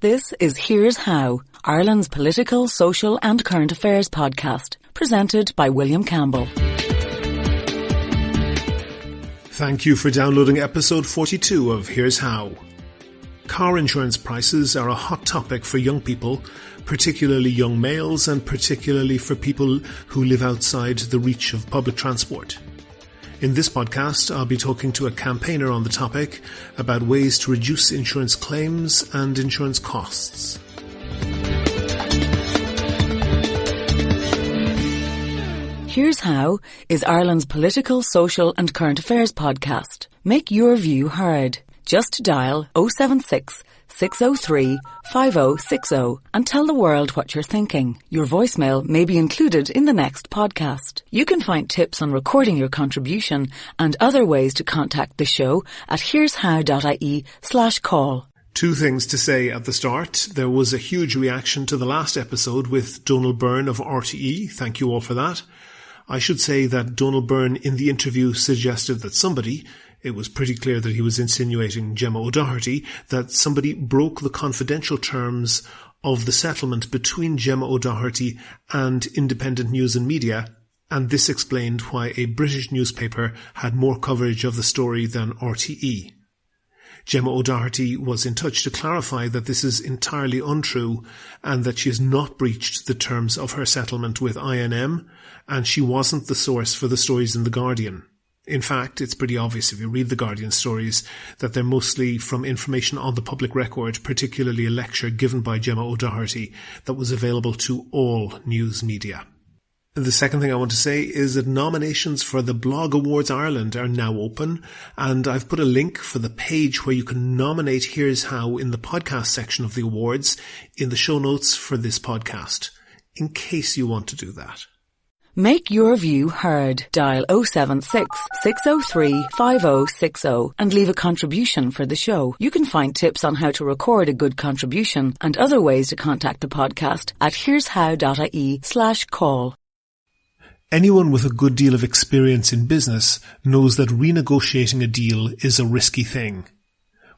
This is Here's How, Ireland's political, social and current affairs podcast, presented by William Campbell. Thank you for downloading episode 42 of Here's How. Car insurance prices are a hot topic for young people, particularly young males and particularly for people who live outside the reach of public transport. In this podcast, I'll be talking to a campaigner on the topic about ways to reduce insurance claims and insurance costs. Here's How is Ireland's political, social and current affairs podcast. Make your view heard. Just dial 076 603 5060 and tell the world what you're thinking. Your voicemail may be included in the next podcast. You can find tips on recording your contribution and other ways to contact the show at here'show.ie/call. Two things to say at the start. There was a huge reaction to the last episode with Donal Byrne of RTE. Thank you all for that. I should say that Donal Byrne in the interview suggested that somebody, it was pretty clear that he was insinuating Gemma O'Doherty, that somebody broke the confidential terms of the settlement between Gemma O'Doherty and Independent News and Media, and this explained why a British newspaper had more coverage of the story than RTE. Gemma O'Doherty was in touch to clarify that this is entirely untrue and that she has not breached the terms of her settlement with INM, and she wasn't the source for the stories in The Guardian. In fact, it's pretty obvious if you read The Guardian stories that they're mostly from information on the public record, particularly a lecture given by Gemma O'Doherty that was available to all news media. The second thing I want to say is that nominations for the Blog Awards Ireland are now open, and I've put a link for the page where you can nominate Here's How in the podcast section of the awards in the show notes for this podcast, in case you want to do that. Make your view heard. Dial 076 603 5060 and leave a contribution for the show. You can find tips on how to record a good contribution and other ways to contact the podcast at here'show.ie/call. Anyone with a good deal of experience in business knows that renegotiating a deal is a risky thing.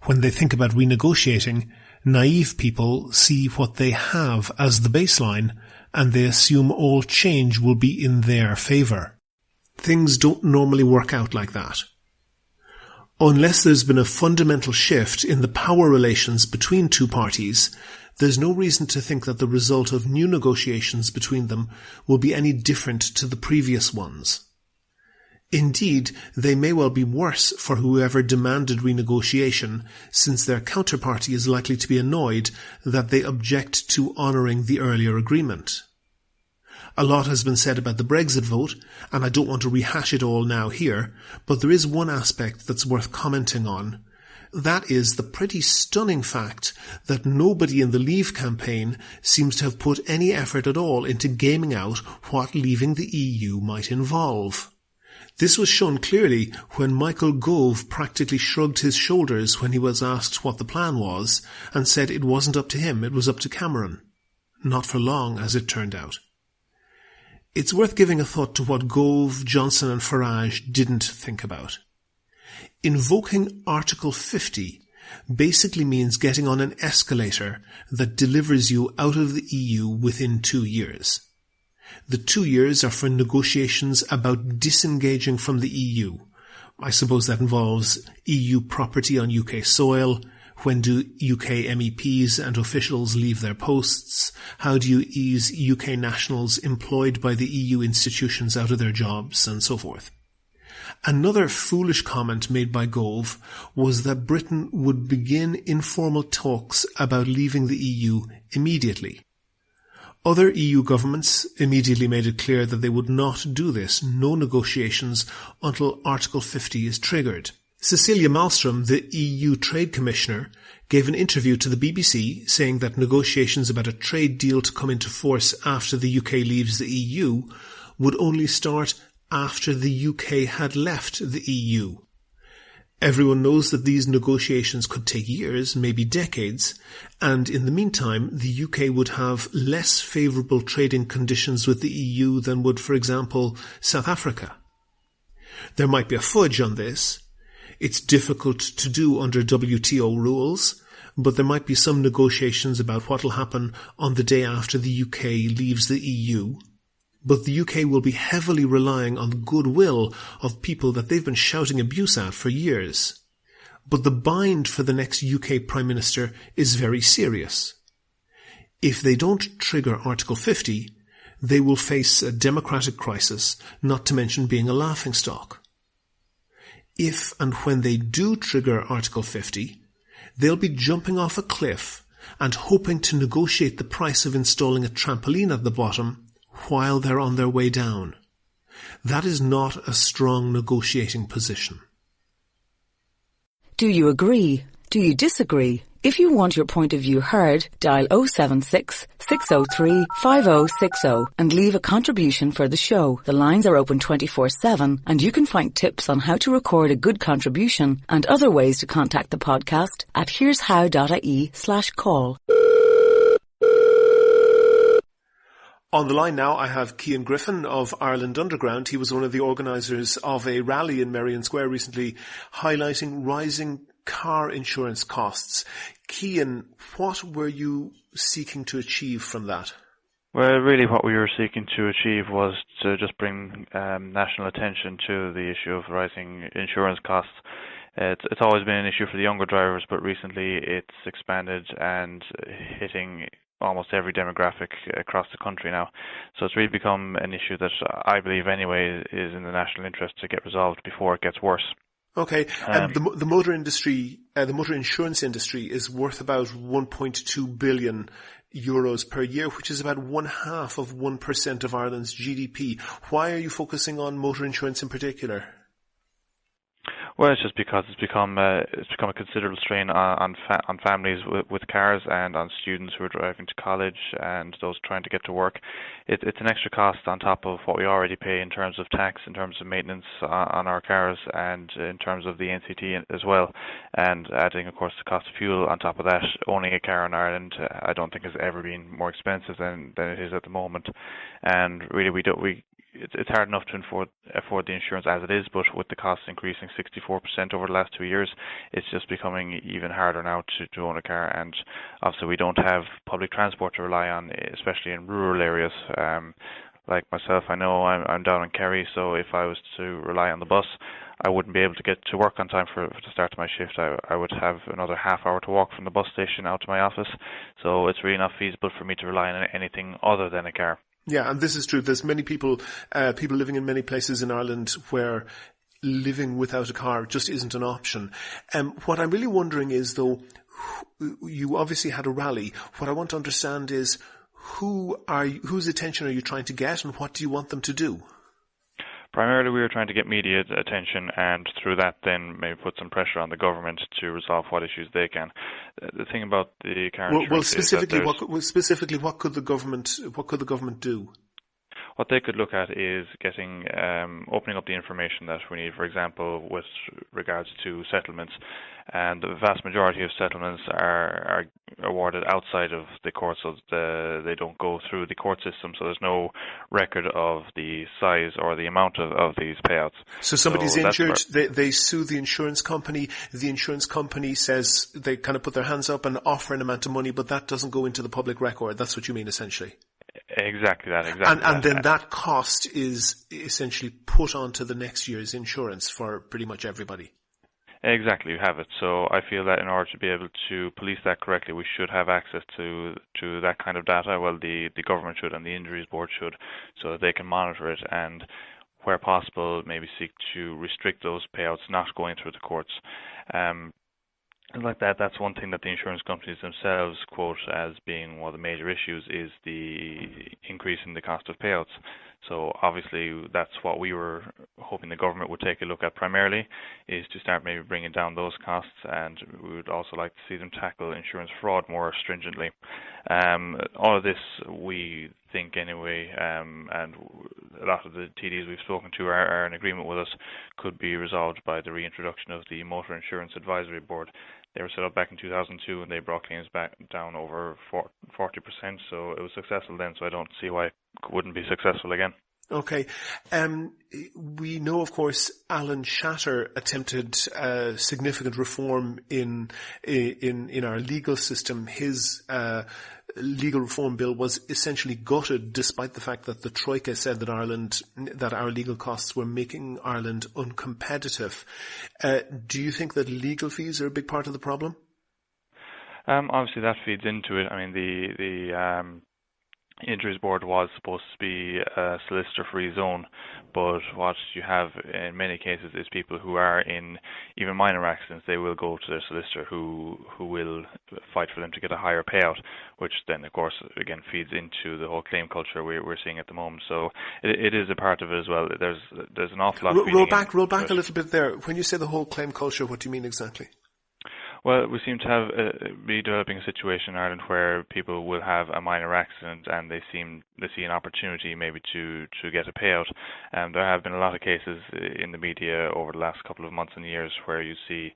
When they think about renegotiating, naive people see what they have as the baseline and they assume all change will be in their favour. Things don't normally work out like that. Unless there's been a fundamental shift in the power relations between two parties, there's no reason to think that the result of new negotiations between them will be any different to the previous ones. Indeed, they may well be worse for whoever demanded renegotiation, since their counterparty is likely to be annoyed that they object to honouring the earlier agreement. A lot has been said about the Brexit vote, and I don't want to rehash it all now here, but there is one aspect that's worth commenting on. That is the pretty stunning fact that nobody in the Leave campaign seems to have put any effort at all into gaming out what leaving the EU might involve. This was shown clearly when Michael Gove practically shrugged his shoulders when he was asked what the plan was and said it wasn't up to him, it was up to Cameron. Not for long, as it turned out. It's worth giving a thought to what Gove, Johnson and Farage didn't think about. Invoking Article 50 basically means getting on an escalator that delivers you out of the EU within 2 years. The 2 years are for negotiations about disengaging from the EU. I suppose that involves EU property on UK soil. When do UK MEPs and officials leave their posts? How do you ease UK nationals employed by the EU institutions out of their jobs, and so forth? Another foolish comment made by Gove was that Britain would begin informal talks about leaving the EU immediately. Other EU governments immediately made it clear that they would not do this, no negotiations until Article 50 is triggered. Cecilia Malmström, the EU Trade Commissioner, gave an interview to the BBC saying that negotiations about a trade deal to come into force after the UK leaves the EU would only start after the UK had left the EU. Everyone knows that these negotiations could take years, maybe decades, and in the meantime, the UK would have less favourable trading conditions with the EU than would, for example, South Africa. There might be a fudge on this. It's difficult to do under WTO rules, but there might be some negotiations about what will happen on the day after the UK leaves the EU. But the UK will be heavily relying on the goodwill of people that they've been shouting abuse at for years. But the bind for the next UK Prime Minister is very serious. If they don't trigger Article 50, they will face a democratic crisis, not to mention being a laughingstock. If and when they do trigger Article 50, they'll be jumping off a cliff and hoping to negotiate the price of installing a trampoline at the bottom while they're on their way down. That is not a strong negotiating position. Do you agree? Do you disagree? If you want your point of view heard, dial 076 603 5060 and leave a contribution for the show. The lines are open 24/7 and you can find tips on how to record a good contribution and other ways to contact the podcast at here'show.ie/call. On the line now, I have Kian Griffin of Ireland Underground. He was one of the organisers of a rally in Merrion Square recently highlighting rising car insurance costs. Kian, what were you seeking to achieve from that? Well, really what we were seeking to achieve was to just bring national attention to the issue of rising insurance costs. It's always been an issue for the younger drivers, but recently it's expanded and hitting almost every demographic across the country now. So it's really become an issue that I believe anyway is in the national interest to get resolved before it gets worse. Okay, the motor industry, the motor insurance industry is worth about 1.2 billion euros per year, which is about 0.5% of Ireland's GDP. Why are you focusing on motor insurance in particular? Well, it's just because it's become a considerable strain on families with cars and on students who are driving to college and those trying to get to work. It's an extra cost on top of what we already pay in terms of tax, in terms of maintenance on our cars, and in terms of the NCT as well. And adding, of course, the cost of fuel on top of that. Owning a car in Ireland, I don't think has ever been more expensive than it is at the moment. And really, it's hard enough to afford the insurance as it is, but with the costs increasing 64% over the last 2 years, it's just becoming even harder now to own a car. And obviously we don't have public transport to rely on, especially in rural areas. Like myself, I know I'm down in Kerry, so if I was to rely on the bus, I wouldn't be able to get to work on time for the start of my shift. I would have another half hour to walk from the bus station out to my office, so it's really not feasible for me to rely on anything other than a car. Yeah, and this is true. There's many people living in many places in Ireland where living without a car just isn't an option. What I'm really wondering is, though, you obviously had a rally. What I want to understand is whose attention are you trying to get, and what do you want them to do? Primarily, we were trying to get media attention, and through that, then maybe put some pressure on the government to resolve what issues they can. The thing about the car insurance specifically, what could the government do? What they could look at is getting opening up the information that we need, for example, with regards to settlements. And the vast majority of settlements are awarded outside of the court, so they don't go through the court system, so there's no record of the size or the amount of these payouts. So somebody's injured, they sue the insurance company says they kind of put their hands up and offer an amount of money, but that doesn't go into the public record. That's what you mean, essentially? Exactly that. And then that cost is essentially put onto the next year's insurance for pretty much everybody. Exactly, you have it. So I feel that in order to be able to police that correctly, we should have access to that kind of data. Well, the government should, and the injuries board should, so that they can monitor it and, where possible, maybe seek to restrict those payouts not going through the courts. Like that's one thing that the insurance companies themselves quote as being one of the major issues, is the increase in the cost of payouts. So obviously that's what we were hoping the government would take a look at primarily, is to start maybe bringing down those costs, and we would also like to see them tackle insurance fraud more stringently. All of this, we think anyway, and a lot of the TDs we've spoken to are in agreement with us, could be resolved by the reintroduction of the Motor Insurance Advisory Board. They were set up back in 2002 and they brought claims back down over 40%, so it was successful then, so I don't see why it wouldn't be successful again. Okay. We know, of course, Alan Shatter attempted significant reform in our legal system. His legal reform bill was essentially gutted, despite the fact that the Troika said that our legal costs were making Ireland uncompetitive. Do you think that legal fees are a big part of the problem? Obviously, that feeds into it. I mean, the Injuries Board was supposed to be a solicitor-free zone, but what you have in many cases is people who are in even minor accidents. They will go to their solicitor, who will fight for them to get a higher payout, which then, of course, again feeds into the whole claim culture we're seeing at the moment. So it is a part of it as well. There's an awful lot. Roll back a little bit there. When you say the whole claim culture, what do you mean exactly? Well, we seem to be developing a situation in Ireland where people will have a minor accident and they see an opportunity maybe to get a payout. There have been a lot of cases in the media over the last couple of months and years where you see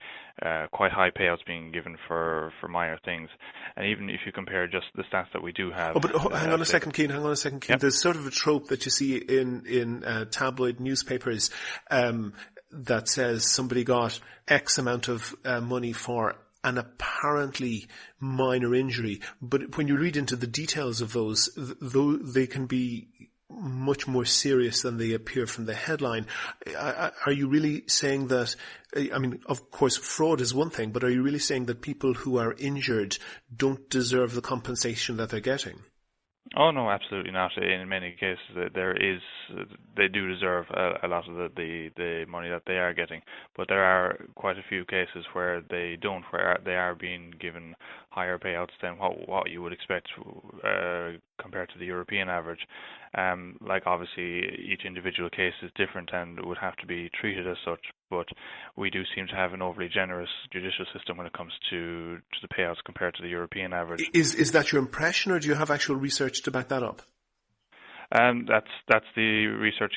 quite high payouts being given for minor things. And even if you compare just the stats that we do have... hang on a second, Cian. Yep. There's sort of a trope that you see in tabloid newspapers that says somebody got X amount of money for an apparently minor injury. But when you read into the details of those, they can be much more serious than they appear from the headline. Are you really saying that, I mean, of course, fraud is one thing, but are you really saying that people who are injured don't deserve the compensation that they're getting? Oh no, absolutely not. In many cases, they do deserve a lot of the money that they are getting, but there are quite a few cases where they don't, where they are being given higher payouts than what you would expect compared to the European average. Like obviously each individual case is different and would have to be treated as such, but we do seem to have an overly generous judicial system when it comes to the payouts compared to the European average. Is that your impression, or do you have actual research to back that up? That's the research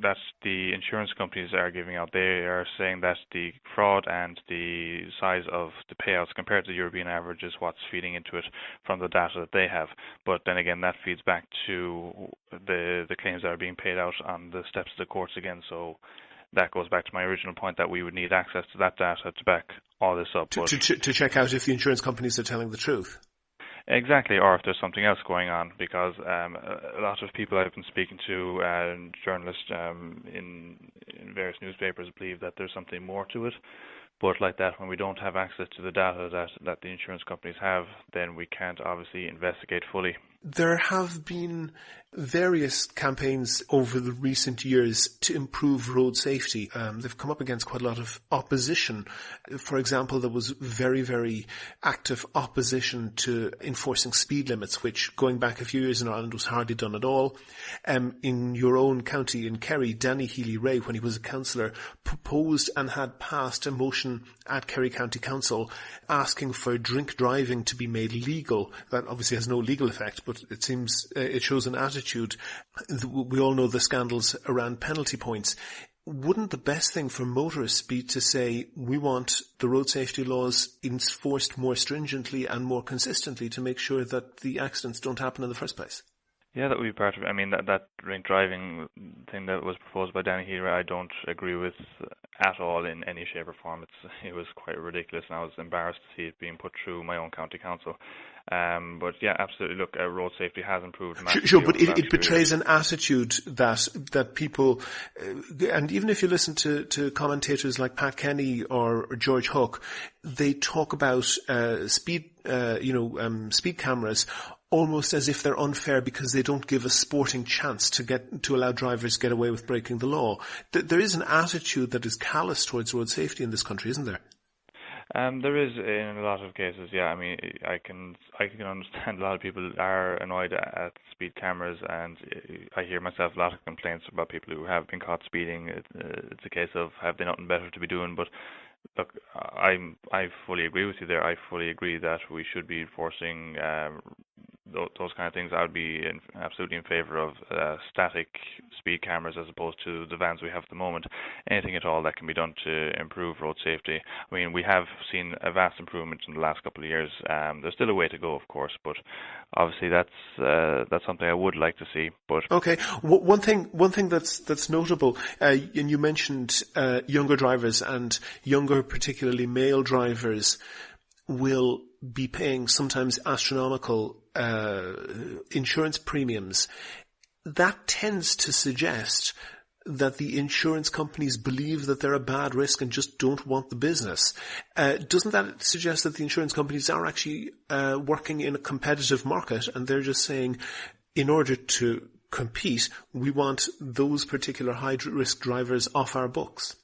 that the insurance companies are giving out. They are saying that the fraud and the size of the payouts compared to the European average is what's feeding into it from the data that they have. But then again, that feeds back to the claims that are being paid out on the steps of the courts again. So that goes back to my original point that we would need access to that data to back all this up. To check out if the insurance companies are telling the truth. Exactly, or if there's something else going on, because a lot of people I've been speaking to, journalists in various newspapers, believe that there's something more to it. But like that, when we don't have access to the data that the insurance companies have, then we can't obviously investigate fully. There have been various campaigns over the recent years to improve road safety. They've come up against quite a lot of opposition. For example, there was very, very active opposition to enforcing speed limits, which going back a few years in Ireland was hardly done at all. In your own county, in Kerry, Danny Healy-Rae, when he was a councillor, proposed and had passed a motion at Kerry County Council asking for drink driving to be made legal. That obviously has no legal effect, but it seems it shows an attitude. We all know the scandals around penalty points. Wouldn't the best thing for motorists be to say we want the road safety laws enforced more stringently and more consistently to make sure that the accidents don't happen in the first place? Yeah, that would be part of it. I mean, that drink driving thing that was proposed by Danny Healy-Rae, I don't agree with at all in any shape or form. It was quite ridiculous, and I was embarrassed to see it being put through my own county council. But yeah, absolutely. Look, road safety has improved massively. Sure, but it betrays an attitude that people, and even if you listen to commentators like Pat Kenny or George Hook, they talk about speed cameras almost as if they're unfair because they don't give a sporting chance to allow drivers get away with breaking the law. There is an attitude that is callous towards road safety in this country, isn't there? There is in a lot of cases, yeah. I mean, I can understand a lot of people are annoyed at speed cameras, and I hear myself a lot of complaints about people who have been caught speeding. It's a case of have they nothing better to be doing, but look, I fully agree with you there. I fully agree that we should be enforcing those kind of things, I would be absolutely in favour of static speed cameras as opposed to the vans we have at the moment. Anything at all that can be done to improve road safety. I mean, we have seen a vast improvement in the last couple of years. There's still a way to go, of course, but obviously that's something I would like to see. But okay, one thing that's notable, and you mentioned younger drivers, and younger, particularly male drivers, will be paying sometimes astronomical insurance premiums. That tends to suggest that the insurance companies believe that they're a bad risk and just don't want the business. Doesn't that suggest that the insurance companies are actually working in a competitive market, and they're just saying, in order to compete, we want those particular high-risk drivers off our books?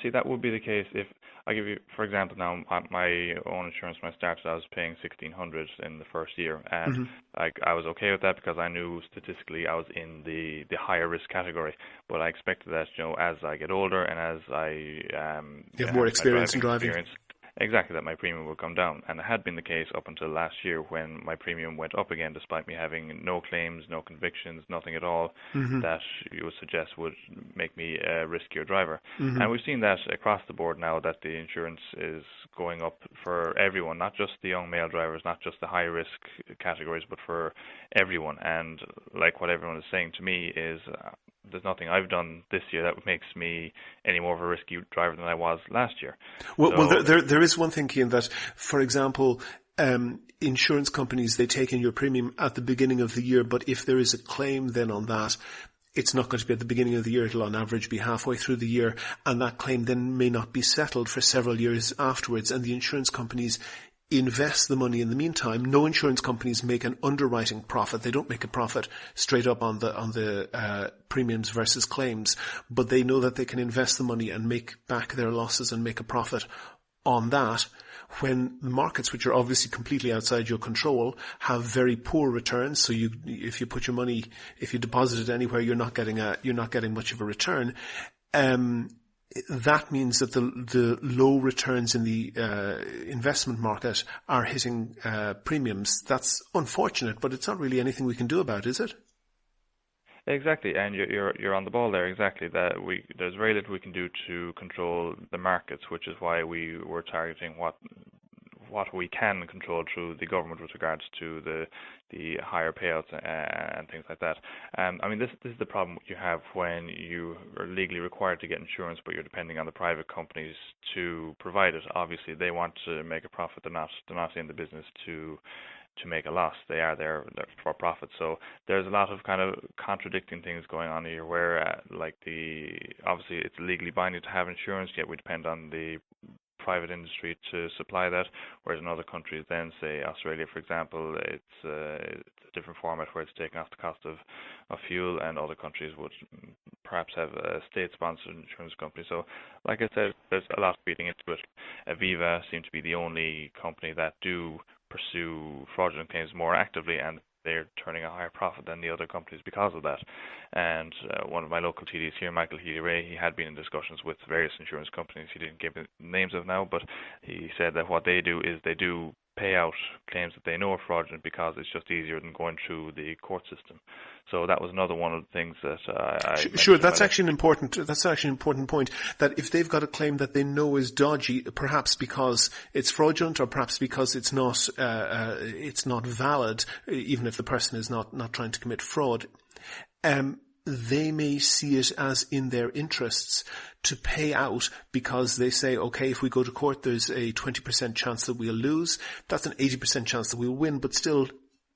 See, that would be the case if I give you, for example, now my own insurance when I started, I was paying $1,600 in the first year, and I was okay with that because I knew statistically I was in the higher risk category. But I expected that, as I get older and as I you have more experience in driving. Exactly, that my premium would come down. And it had been the case up until last year when my premium went up again, despite me having no claims, no convictions, nothing at all that you would suggest would make me a riskier driver. And we've seen that across the board now, that the insurance is going up for everyone, not just the young male drivers, not just the high risk categories, but for everyone. And like what everyone is saying to me is, there's nothing I've done this year that makes me any more of a risky driver than I was last year. Well, there is one thing, Kian, that, for example, insurance companies, they take in your premium at the beginning of the year, but if there is a claim then on that, it's not going to be at the beginning of the year. It'll on average be halfway through the year, and that claim then may not be settled for several years afterwards, and the insurance companies invest the money in the meantime. No insurance companies make an underwriting profit. They don't make a profit straight up on the premiums versus claims, but they know that they can invest the money and make back their losses and make a profit on that, when the markets, which are obviously completely outside your control, have very poor returns. So if you put your money, if you deposit it anywhere, you're not getting much of a return. That means that the low returns in the investment market are hitting premiums. That's unfortunate, but it's not really anything we can do about, is it? Exactly, and you're on the ball there. Exactly, that there's very little we can do to control the markets, which is why we were targeting what we can control through the government with regards to the higher payouts and things like that. I mean, this is the problem you have when you are legally required to get insurance, but you're depending on the private companies to provide it. Obviously, they want to make a profit. They're not in the business to make a loss. They are there for profit. So there's a lot of kind of contradicting things going on here, where obviously it's legally binding to have insurance, yet we depend on the private industry to supply that, whereas in other countries, then say Australia, for example, it's a different format where it's taken off the cost of fuel, and other countries would perhaps have a state-sponsored insurance company. So, like I said, there's a lot feeding into it. Aviva seem to be the only company that do pursue fraudulent claims more actively, and they're turning a higher profit than the other companies because of that. And one of my local TDs here, Michael Healy-Ray, he had been in discussions with various insurance companies. He didn't give the names of now, but he said that what they do is they do pay out claims that they know are fraudulent because it's just easier than going through the court system. So that was another one of the things that Sure, that's actually an important point, that if they've got a claim that they know is dodgy, perhaps because it's fraudulent or perhaps because it's not valid, even if the person is not trying to commit fraud, they may see it as in their interests to pay out, because they say, okay, if we go to court, there's a 20% chance that we'll lose. That's an 80% chance that we'll win, but still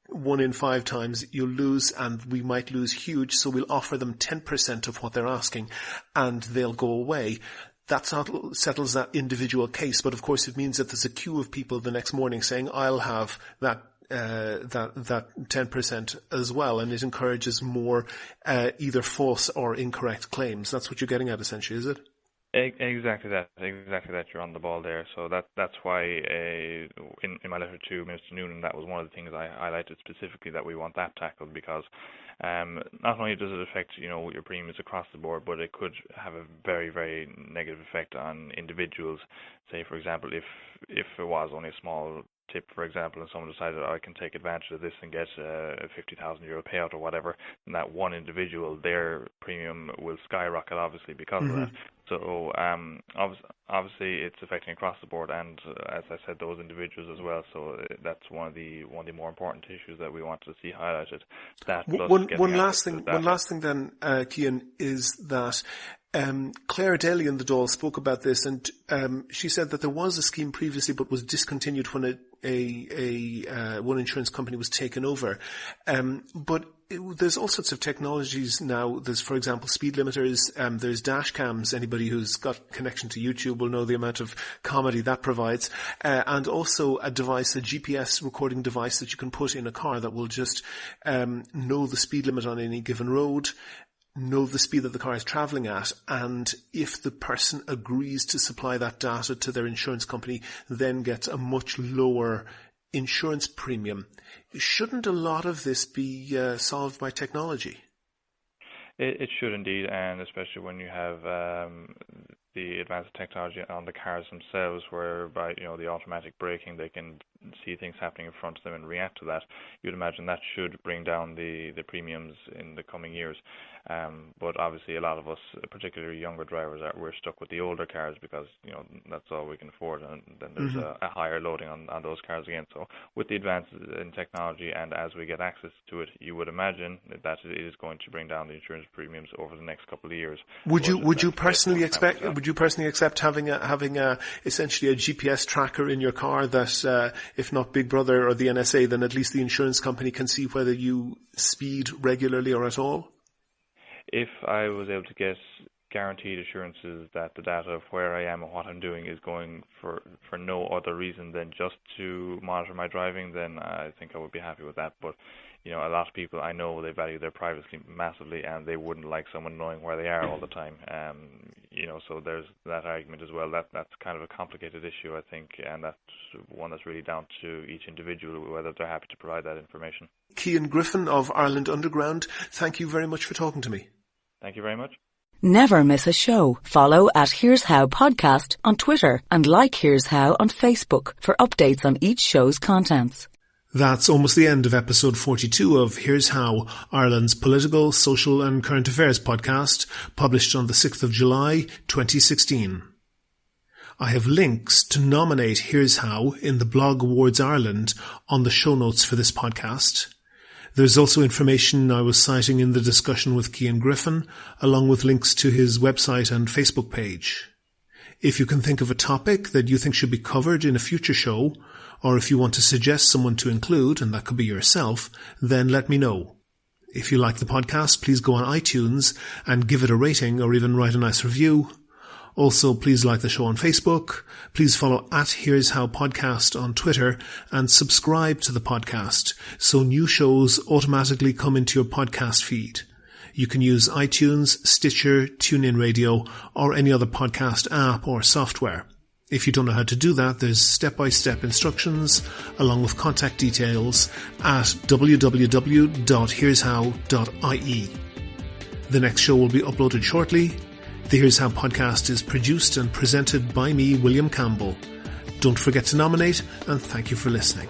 1 in 5 times you'll lose, and we might lose huge. So we'll offer them 10% of what they're asking and they'll go away. That settles that individual case. But of course it means that there's a queue of people the next morning saying, I'll have that 10% as well, and it encourages more either false or incorrect claims. That's what you're getting at, essentially, is it? Exactly that. You're on the ball there. So that's why in my letter to Minister Noonan, that was one of the things I highlighted specifically, that we want that tackled, because not only does it affect your premiums across the board, but it could have a very, very negative effect on individuals. Say, for example, if it was only a small tip, for example, and someone decided I can take advantage of this and get a €50,000 payout or whatever, and that one individual, their premium will skyrocket, obviously, because of that. So obviously it's affecting across the board, and as I said, those individuals as well. So that's one of the more important issues that we wanted to see highlighted. That one last thing then, Kian, is that Claire Daly in the Dáil spoke about this, and she said that there was a scheme previously but was discontinued when one insurance company was taken over. But there's all sorts of technologies now. There's, for example, speed limiters. There's dash cams. Anybody who's got connection to YouTube will know the amount of comedy that provides. And also a GPS recording device that you can put in a car that will just know the speed limit on any given road, know the speed that the car is travelling at, and if the person agrees to supply that data to their insurance company, then gets a much lower insurance premium. Shouldn't a lot of this be solved by technology? It should indeed, and especially when you have the advanced technology on the cars themselves, whereby the automatic braking, they can see things happening in front of them and react to that. You'd imagine that should bring down the premiums in the coming years. But obviously, a lot of us, particularly younger drivers, we're stuck with the older cars because that's all we can afford, and then there's a higher loading on those cars again. So with the advances in technology, and as we get access to it, you would imagine that it is going to bring down the insurance premiums over the next couple of years. Would you personally accept having essentially a GPS tracker in your car that, if not Big Brother or the NSA, then at least the insurance company can see whether you speed regularly or at all? If I was able to get guaranteed assurances that the data of where I am and what I'm doing is going for no other reason than just to monitor my driving, then I think I would be happy with that. But a lot of people, I know, they value their privacy massively, and they wouldn't like someone knowing where they are all the time. So there's that argument as well. That's kind of a complicated issue, I think, and that's one that's really down to each individual whether they're happy to provide that information. Kian Griffin of Ireland Underground, thank you very much for talking to me. Thank you very much. Never miss a show. Follow at Here's How Podcast on Twitter and like Here's How on Facebook for updates on each show's contents. That's almost the end of episode 42 of Here's How, Ireland's political, social and current affairs podcast, published on the 6th of July, 2016. I have links to nominate Here's How in the Blog Awards Ireland on the show notes for this podcast. There's also information I was citing in the discussion with Kian Griffin, along with links to his website and Facebook page. If you can think of a topic that you think should be covered in a future show, or if you want to suggest someone to include, and that could be yourself, then let me know. If you like the podcast, please go on iTunes and give it a rating or even write a nice review. Also, please like the show on Facebook. Please follow at Here's How Podcast on Twitter and subscribe to the podcast so new shows automatically come into your podcast feed. You can use iTunes, Stitcher, TuneIn Radio, or any other podcast app or software. If you don't know how to do that, there's step-by-step instructions along with contact details at www.here'show.ie. The next show will be uploaded shortly. The Here's How podcast is produced and presented by me, William Campbell. Don't forget to nominate, and thank you for listening.